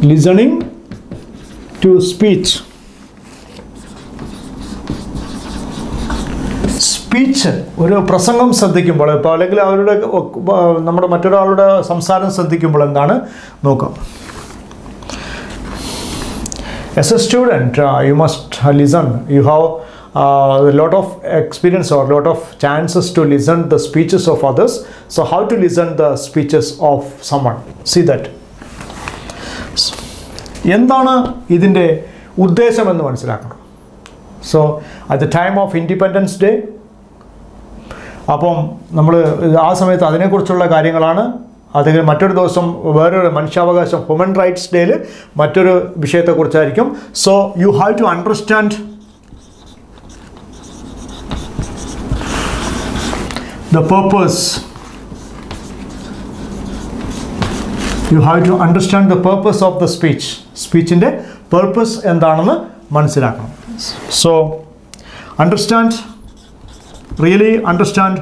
listening to speech. Speech ഒരു പ്രസംഗം ശ്രദ്ധിക്കുമ്പോൾ ഇപ്പോൾ അല്ലെങ്കിൽ അവരുടെ നമ്മുടെ മറ്റൊരാളുടെ സംസാരം ശ്രദ്ധിക്കുമ്പോൾ എന്താണ് നോക്കാം. As a student, you must listen. You have a lot of experience or a lot of chances to listen the speeches of others. So how to listen the speeches of someone? See that. എന്താണ് ഇതിൻ്റെ ഉദ്ദേശമെന്ന് മനസ്സിലാക്കണം. So at the time of Independence Day, അപ്പം നമ്മൾ ആ സമയത്ത് അതിനെക്കുറിച്ചുള്ള കാര്യങ്ങളാണ്. അത് മറ്റൊരു ദിവസം വേറൊരു മനുഷ്യാവകാശം ഹ്യൂമൻ റൈറ്റ്സ് ഡേയിൽ മറ്റൊരു വിഷയത്തെക്കുറിച്ചായിരിക്കും. So you have to understand the purpose. You have to understand the purpose of the speech. Speech-ന്റെ purpose എന്താണെന്ന് മനസ്സിലാക്കണം. So understand, really understand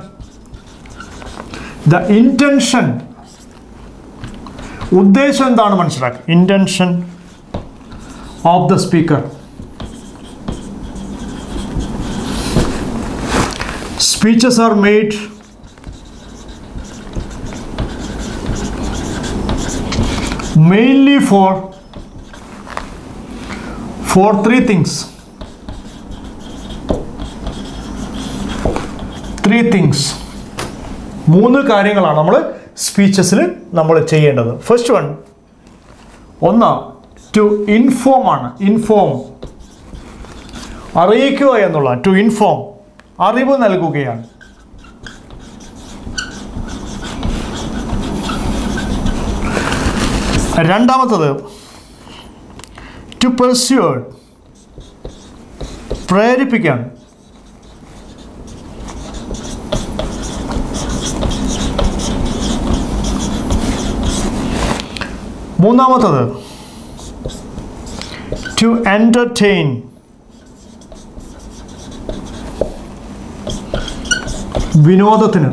the intention. ഉദ്ദേശം എന്താണ് മനസ്സിലാക്കുക. Intention of the speaker. Speeches are made mainly for three things. മൂന്ന് കാര്യങ്ങളാണ് നമ്മൾ സ്പീച്ചസിൽ നമ്മൾ ചെയ്യേണ്ടത്. ഫസ്റ്റ് വൺ, ഒന്ന് ടു ഇൻഫോം ആണ്. ഇൻഫോം അറിയിക്കുക എന്നുള്ള, ടു ഇൻഫോം അറിവ് നൽകുകയാണ്. രണ്ടാമത്തത് ടു പെർസ്യൂഡ് പ്രേരിപ്പിക്കാൻ. മൂന്നാമത്തത് ടു എൻ്റർടൈൻ. വിനോദത്തിന്.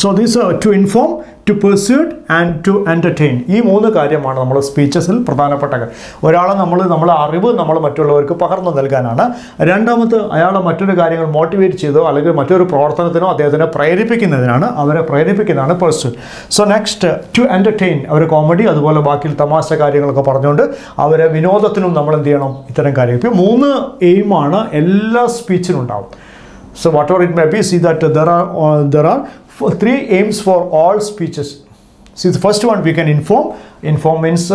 So these are to inform, to persuade and to entertain. ഈ മൂന്ന് കാര്യമാണ് നമ്മൾ സ്പീച്ചസിൽ പ്രധാനപ്പെട്ട കാര്യം. ഒരാളെ നമ്മളെ അറിവ് നമ്മൾ മറ്റുള്ളവർക്ക് പകർന്നു നൽകാനാണ്. രണ്ടാമത് അയാളെ മറ്റൊരു കാര്യങ്ങൾ മോട്ടിവേറ്റ് ചെയ്തോ അല്ലെങ്കിൽ മറ്റൊരു പ്രവർത്തനത്തിനോ അദ്ദേഹത്തിനെ പ്രേരിപ്പിക്കുന്നതിനാണ്, അവരെ പ്രേരിപ്പിക്കുന്നതാണ് persuade. So next to entertain, അവർ കോമഡി അതുപോലെ ബാക്കി തമാശ കാര്യങ്ങളൊക്കെ പറഞ്ഞുകൊണ്ട് അവരെ വിനോദത്തിനും നമ്മൾ എന്ത് ചെയ്യണം, ഇത്തരം കാര്യങ്ങൾ. ഇപ്പോൾ മൂന്ന് എയിമാണ് എല്ലാ സ്പീച്ചിനും ഉണ്ടാവും. So whatever it may be, see that there are three aims for all speeches. See, the first one, we can inform. Inform means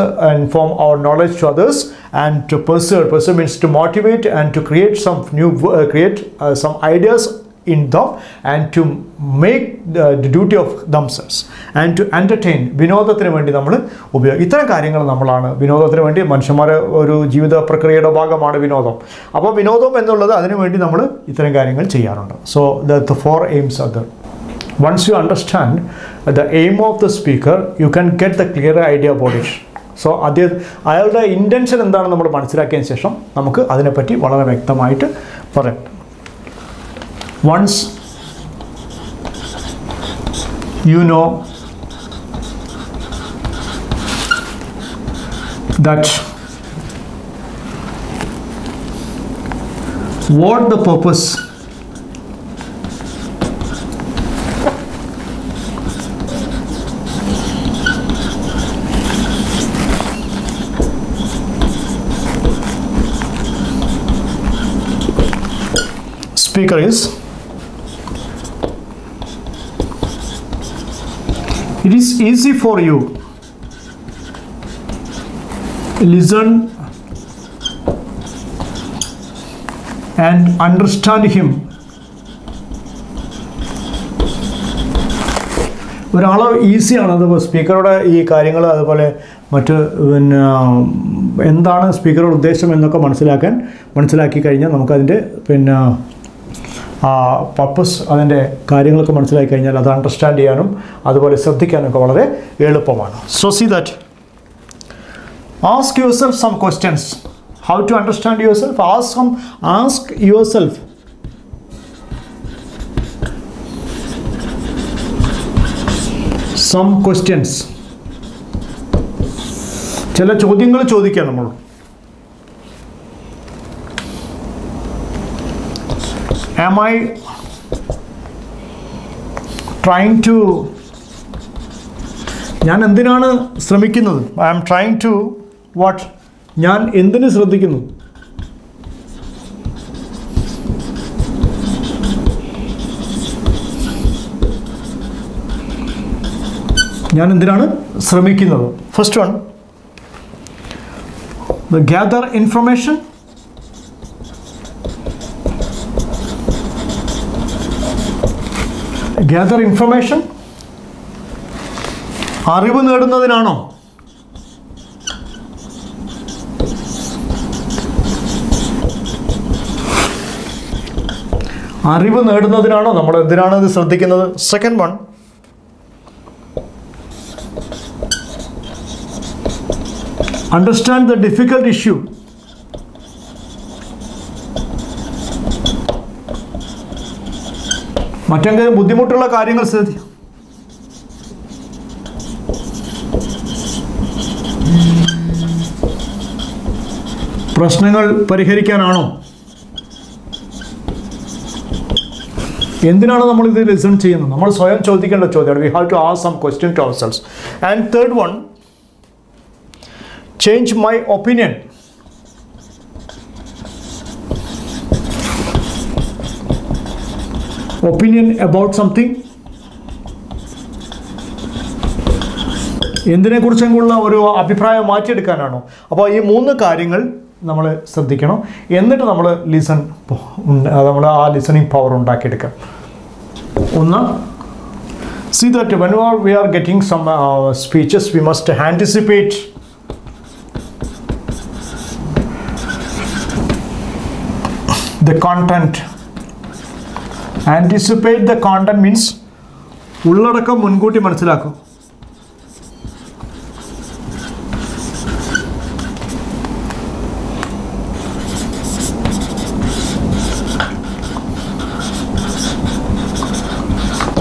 inform our knowledge to others, and to persuade. Persuade means to motivate and to create some new some ideas in them and to make the duty of themselves, and to entertain. വിനോദത്തിന് വേണ്ടി നമ്മൾ ഇത്തരം കാര്യങ്ങൾ നമ്മളാണ് വിനോദത്തിന് വേണ്ടി. മനുഷ്യന്മാരെ ഒരു ജീവിത പ്രക്രിയയുടെ ഭാഗമാണ് വിനോദം. അപ്പോൾ വിനോദം എന്നുള്ളത് അതിനു വേണ്ടി നമ്മൾ ഇത്തരം കാര്യങ്ങൾ ചെയ്യാറുണ്ട്. So the four aims are there. Once you understand the aim of the speaker, you can get the clear idea about it. So അയാളുടെ ഇൻറ്റൻഷൻ എന്താണെന്ന് നമ്മൾ മനസ്സിലാക്കിയതിന് ശേഷം നമുക്ക് അതിനെപ്പറ്റി വളരെ വ്യക്തമായിട്ട് പറയാം. Once you know that what the purpose speaker is, it is easy for you listen and understand him. ഒരാൾ ഈസിയാണ് അത് സ്പീക്കറുടെ ഈ കാര്യങ്ങൾ അതുപോലെ മറ്റ് പിന്നെ എന്താണ് സ്പീക്കറുടെ ഉദ്ദേശം എന്നൊക്കെ മനസ്സിലാക്കി കഴിഞ്ഞാൽ നമുക്കതിൻ്റെ പിന്നെ പർപ്പസ്, അതിൻ്റെ കാര്യങ്ങളൊക്കെ മനസ്സിലാക്കി കഴിഞ്ഞാൽ അത് അണ്ടർസ്റ്റാൻഡ് ചെയ്യാനും അതുപോലെ ശ്രദ്ധിക്കാനൊക്കെ വളരെ എളുപ്പമാണ്. So see that, ask your self some questions. How to understand your self? Ask your self some questions. ചില ചോദ്യങ്ങൾ ചോദിക്കാം നമ്മൾ. Am I trying to, ഞാൻ എന്തിനാണ് ശ്രമിക്കുന്നത്? I am trying to what? ഞാൻ എന്തിന് ശ്രദ്ധിക്കുന്നു? ഞാൻ എന്തിനാണ് ശ്രമിക്കുന്നത്? First one, gather information. Gather information, അറിവ് നേടുന്നതിനാണോ? അറിവ് നേടുന്നതിനാണോ നമ്മൾ എന്തിനാണ് ഇത് ശ്രദ്ധിക്കുന്നത്? Second one, understand the difficult issue. മറ്റെന്തെങ്കിലും ബുദ്ധിമുട്ടുള്ള കാര്യങ്ങൾ ശ്രദ്ധിക്കും. പ്രശ്നങ്ങൾ പരിഹരിക്കാനാണോ? എന്തിനാണ് നമ്മൾ ഇത് ലിസൺ ചെയ്യുന്നത്? നമ്മൾ സ്വയം ചോദിക്കേണ്ട ചോദ്യമാണ്. We have to ask some question to ourselves. And third one, change my opinion. Opinion about something. എന്തിനെക്കുറിച്ചെങ്കിലുള്ള ഒരു അഭിപ്രായം മാറ്റിയെടുക്കാനാണോ? അപ്പോൾ ഈ മൂന്ന് കാര്യങ്ങൾ നമ്മൾ ശ്രദ്ധിക്കണം. എന്നിട്ട് നമ്മൾ നമ്മൾ ആ ലിസണിങ് പവർ ഉണ്ടാക്കിയെടുക്കാം. ഒന്ന്, see that whenever we are getting some speeches, we must anticipate the content. Anticipate the content means ഉള്ളടക്കം മുൻകൂട്ടി മനസ്സിലാക്കും.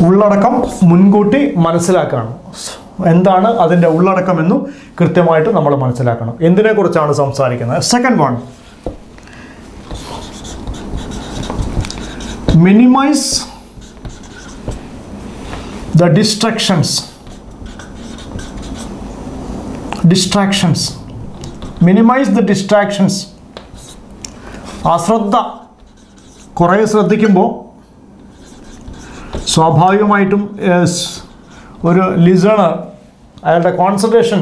ഉള്ളടക്കം മുൻകൂട്ടി മനസ്സിലാക്കണം. എന്താണ് അതിൻ്റെ ഉള്ളടക്കമെന്നും കൃത്യമായിട്ട് നമ്മൾ മനസ്സിലാക്കണം. എന്തിനെക്കുറിച്ചാണ് സംസാരിക്കുന്നത്? Second one, minimize the distractions. Minimize the distractions. അശ്രദ്ധ കുറേ ശ്രദ്ധിക്കുമ്പോൾ സ്വാഭാവികമായിട്ടും ഒരു ലിസണർ അയാളുടെ കോൺസെൻട്രേഷൻ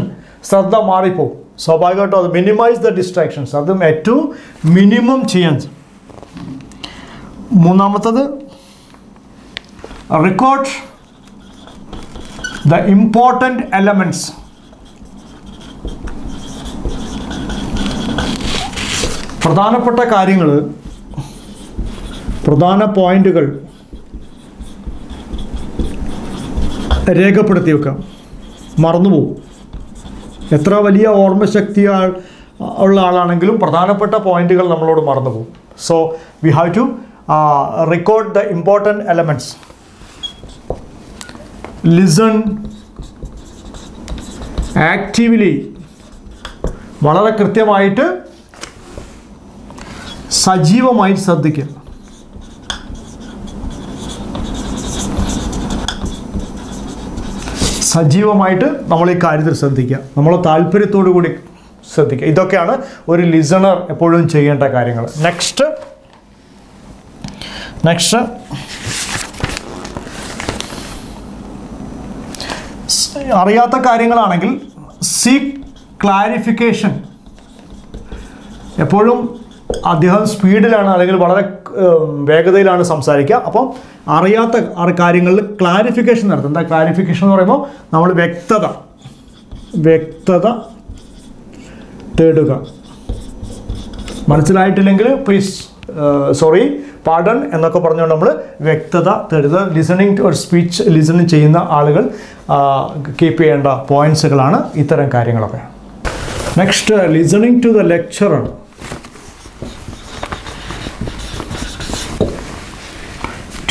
ശ്രദ്ധ മാറിപ്പോവും. സ്വാഭാവികമായിട്ടും അത് മിനിമൈസ് ദ ഡിസ്ട്രാക്ഷൻസ്, അതും ഏറ്റവും മിനിമം ചെയ്യാൻ. മൂന്നാമത്തത്, റെക്കോർഡ് ദ ഇമ്പോർട്ടൻ്റ് എലമെൻറ്റ്സ്. പ്രധാനപ്പെട്ട കാര്യങ്ങൾ, പ്രധാന പോയിന്റുകൾ രേഖപ്പെടുത്തി വെക്കാം. മറന്നുപോകും. എത്ര വലിയ ഓർമ്മശക്തി ഉള്ള ആളാണെങ്കിലും പ്രധാനപ്പെട്ട പോയിന്റുകൾ നമ്മളോട് മറന്നുപോകും. So we have to record the important elements. Listen actively. വളരെ കൃത്യമായിട്ട് സജീവമായി ശ്രദ്ധിക്കുക. സജീവമായിട്ട് നമ്മൾ ഈ കാര്യത്തിൽ ശ്രദ്ധിക്കുക. നമ്മൾ താല്പര്യത്തോടു കൂടി ശ്രദ്ധിക്കുക. ഇതൊക്കെയാണ് ഒരു ലിസണർ എപ്പോഴും ചെയ്യേണ്ട കാര്യങ്ങൾ. നെക്സ്റ്റ് അറിയാത്ത കാര്യങ്ങളാണെങ്കിൽ സീക്ക് ക്ലാരിഫിക്കേഷൻ. എപ്പോഴും അദ്ദേഹം സ്പീഡിലാണ് അല്ലെങ്കിൽ വളരെ വേഗതയിലാണ് സംസാരിക്കുക. അപ്പോൾ അറിയാത്ത കാര്യങ്ങളിൽ ക്ലാരിഫിക്കേഷൻ നടത്തും. എന്താ ക്ലാരിഫിക്കേഷൻ എന്ന് പറയുമ്പോൾ നമ്മൾ വ്യക്തത തേടുക. മനസ്സിലായിട്ടില്ലെങ്കിൽ പ്ലീസ് സോറി പാർഡൺ എന്നൊക്കെ പറഞ്ഞുകൊണ്ട് നമ്മൾ വ്യക്തത തേടുക. ലിസണിങ് ടു ഒരു സ്പീച്ച് ലിസണിങ് ചെയ്യുന്ന ആളുകൾ കീപ്പ് ചെയ്യേണ്ട പോയിൻറ്റ്സുകളാണ് ഇത്തരം കാര്യങ്ങളൊക്കെ. Next, listening to the lecturer.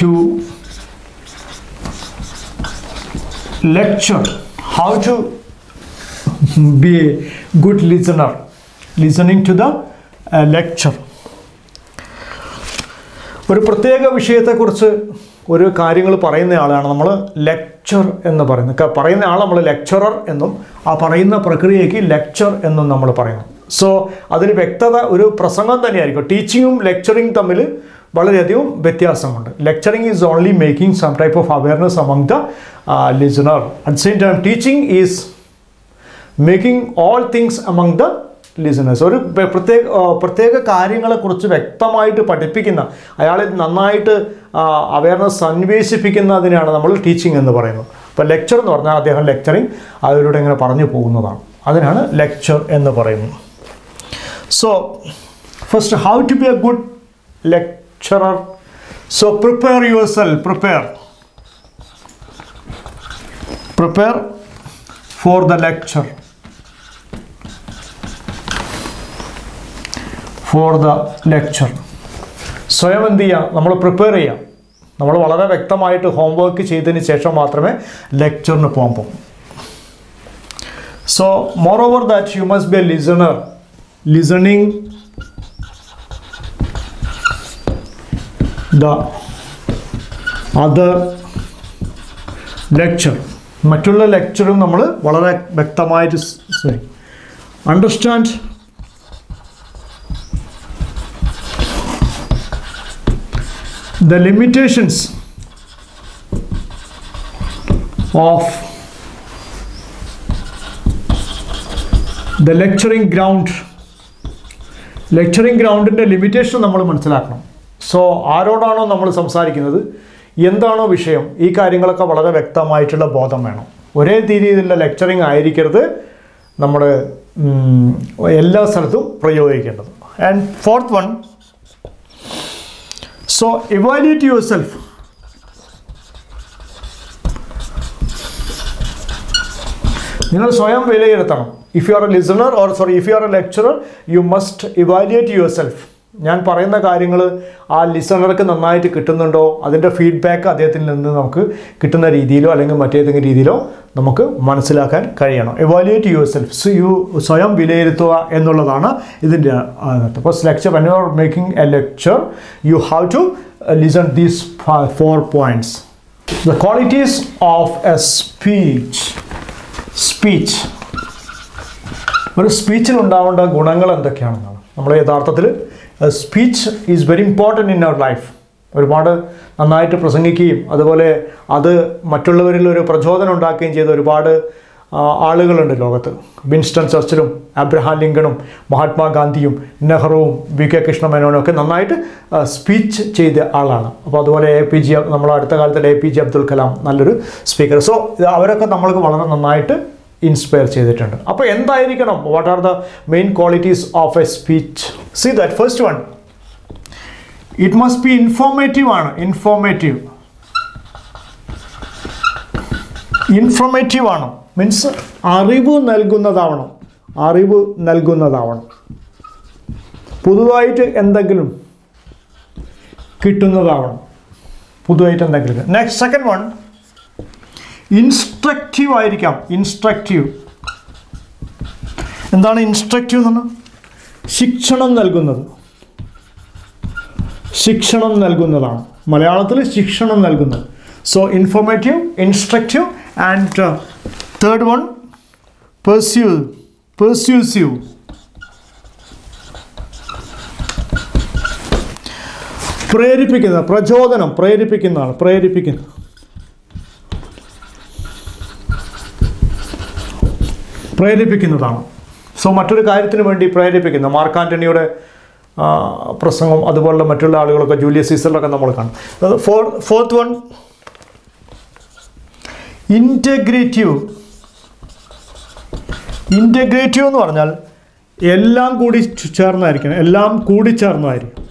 To lecture, how to be a good listener, listening to the lecture. ഒരു പ്രത്യേക വിഷയത്തെക്കുറിച്ച് ഒരു കാര്യങ്ങൾ പറയുന്ന ആളാണ് നമ്മൾ ലെക്ചർ എന്ന് പറയുന്നത്. പറയുന്ന ആൾ നമ്മൾ ലെക്ചറർ എന്നും ആ പറയുന്ന പ്രക്രിയയ്ക്ക് ലെക്ചർ എന്നും നമ്മൾ പറയുന്നു. സോ അതിന് വ്യക്തത ഒരു പ്രസംഗം തന്നെയായിരിക്കും. ടീച്ചിങ്ങും ലെക്ചറിങ് തമ്മിൽ വളരെയധികം വ്യത്യാസമുണ്ട്. Lecturing is only making some type of awareness among the listener. At same time teaching is making all things among the listeners. ഒരു പ്രത്യേക കാര്യങ്ങളെക്കുറിച്ച് വ്യക്തമായിട്ട് പഠിപ്പിക്കുന്ന, അയാളെ നന്നായിട്ട് അവയർനെസ് അന്വേഷിപ്പിക്കുന്നതിനാണ് നമ്മൾ ടീച്ചിങ് എന്ന് പറയുന്നത്. അപ്പോൾ ലെക്ചർ എന്ന് പറഞ്ഞാൽ അദ്ദേഹം ലെക്ചറിങ് അതിലൂടെ ഇങ്ങനെ പറഞ്ഞു പോകുന്നതാണ്. അതിനാണ് ലെക്ചർ എന്ന് പറയുന്നത്. So first, how to be a good lecturer. So prepare yourself, prepare for the lecture, സ്വയം എന്ത് ചെയ്യുക, നമ്മൾ പ്രിപ്പയർ ചെയ്യുക. നമ്മൾ വളരെ വ്യക്തമായിട്ട് ഹോംവർക്ക് ചെയ്തതിന് ശേഷം മാത്രമേ ലെക്ചറിന് പോകാൻ പോകും. So moreover that you must be a listener, listening the other lecture. മറ്റുള്ള ലെക്ചറും നമ്മൾ വളരെ വ്യക്തമായിട്ട് understand the limitations of the lecturing ground. Lecturing ഗ്രൗണ്ടിൻ്റെ ലിമിറ്റേഷൻ നമ്മൾ മനസ്സിലാക്കണം. സോ ആരോടാണോ നമ്മൾ സംസാരിക്കുന്നത്, എന്താണോ വിഷയം, ഈ കാര്യങ്ങളൊക്കെ വളരെ വ്യക്തമായിട്ടുള്ള ബോധം വേണം. ഒരേ രീതിയിലുള്ള ലെക്ചറിങ് ആയിരിക്കരുത് നമ്മൾ എല്ലാ സ്ഥലത്തും പ്രയോഗിക്കേണ്ടത്. And fourth one, so evaluate yourself. നിങ്ങൾ സ്വയം വിലയിരുത്തണം. If you are a listener if you are a lecturer, you must evaluate yourself. ഞാൻ പറയുന്ന കാര്യങ്ങൾ ആ ലിസണർക്ക് നന്നായിട്ട് കിട്ടുന്നുണ്ടോ, അതിൻ്റെ ഫീഡ്ബാക്ക് അദ്ദേഹത്തിൽ നിന്ന് നമുക്ക് കിട്ടുന്ന രീതിയിലോ അല്ലെങ്കിൽ മറ്റേതെങ്കിലും രീതിയിലോ നമുക്ക് മനസ്സിലാക്കാൻ കഴിയണം. എവാലുവേറ്റ് യുവർ സെൽഫ്, സ്വയം വിലയിരുത്തുക എന്നുള്ളതാണ് ഇതിൻ്റെ അകത്ത്. അപ്പോൾ lecture, when you are making a lecture, you have to listen these 4 points. The qualities of a speech. ഒരു സ്പീച്ചിൽ ഉണ്ടാവേണ്ട ഗുണങ്ങൾ എന്തൊക്കെയാണെന്നാണ് നമ്മൾ യഥാർത്ഥത്തിൽ. Speech is very important in our life. ഒരുപാട് നന്നായിട്ട് പ്രസംഗിക്കുകയും അതുപോലെ അത് മറ്റുള്ളവരിൽ ഒരു പ്രചോദനം ഉണ്ടാക്കുകയും ചെയ്ത ഒരുപാട് ആളുകളുണ്ട് ലോകത്ത്. വിൻസ്റ്റൺ ചർച്ചിലും അബ്രഹാം ലിങ്കണും മഹാത്മാഗാന്ധിയും നെഹ്റുവും വി.കെ. കൃഷ്ണമേനോനും ഒക്കെ നന്നായിട്ട് സ്പീച്ച് ചെയ്ത ആളാണ്. അപ്പോൾ അതുപോലെ നമ്മൾ അടുത്ത കാലത്തിൽ എ.പി.ജെ. അബ്ദുൽ കലാം നല്ലൊരു സ്പീക്കർ. സോ അവരൊക്കെ നമ്മൾക്ക് വളരെ നന്നായിട്ട് ഇൻസ്പയർ ചെയ്തിട്ടുണ്ട്. അപ്പോൾ എന്തായിരിക്കണം, what are the main qualities of a speech? See that first one, it must be informative ആണ്. ഇൻഫോർമേറ്റീവ് ആണ് മീൻസ് അറിവ് നൽകുന്നതാവണം. പുതുതായിട്ട് എന്തെങ്കിലും കിട്ടുന്നതാവണം. നെക്സ്റ്റ്, സെക്കൻഡ് വൺ, ഇൻസ്ട്രക്റ്റീവ് ആയിരിക്കാം. എന്താണ് ഇൻസ്ട്രക്റ്റീവ് എന്ന് പറഞ്ഞാൽ? ശിക്ഷണം നൽകുന്നതാണ്. മലയാളത്തിൽ ശിക്ഷണം നൽകുന്നത്. So informative, instructive, and third one, persuasive. പ്രേരിപ്പിക്കുന്നതാണ്. സോ മറ്റൊരു കാര്യത്തിന് വേണ്ടി പ്രേരിപ്പിക്കുന്ന മാർക്ക് ആൻ്റണിയുടെ പ്രസംഗം അതുപോലുള്ള മറ്റുള്ള ആളുകളൊക്കെ ജൂലിയസ് സീസറിലൊക്കെ നമ്മൾ കാണും. ഫോർത്ത് വൺ, ഇൻറ്റഗ്രേറ്റീവ് എന്ന് പറഞ്ഞാൽ എല്ലാം കൂടി ചേർന്നായിരിക്കണം.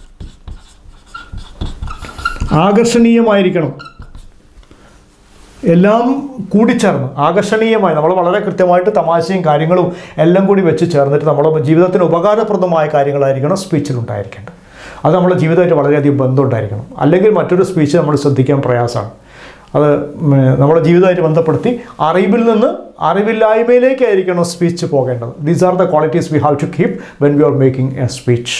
ആകർഷണീയമായിരിക്കണം. എല്ലാം കൂടിച്ചേർന്ന് ആകർഷണീയമായി നമ്മൾ വളരെ കൃത്യമായിട്ട് തമാശയും കാര്യങ്ങളും എല്ലാം കൂടി വെച്ച് ചേർന്നിട്ട് നമ്മുടെ ജീവിതത്തിന് ഉപകാരപ്രദമായ കാര്യങ്ങളായിരിക്കണം സ്പീച്ചിലുണ്ടായിരിക്കേണ്ടത്. അത് നമ്മുടെ ജീവിതമായിട്ട് വളരെയധികം ബന്ധമുണ്ടായിരിക്കണം. അല്ലെങ്കിൽ മറ്റൊരു സ്പീച്ച് നമ്മൾ ശ്രദ്ധിക്കാൻ പ്രയാസമാണ്. അത് നമ്മുടെ ജീവിതമായിട്ട് ബന്ധപ്പെടുത്തി അറിവിൽ നിന്ന് അറിവില്ലായ്മയിലേക്കായിരിക്കണം സ്പീച്ച് പോകേണ്ടത്. These are the qualities we have to keep when we are making a speech.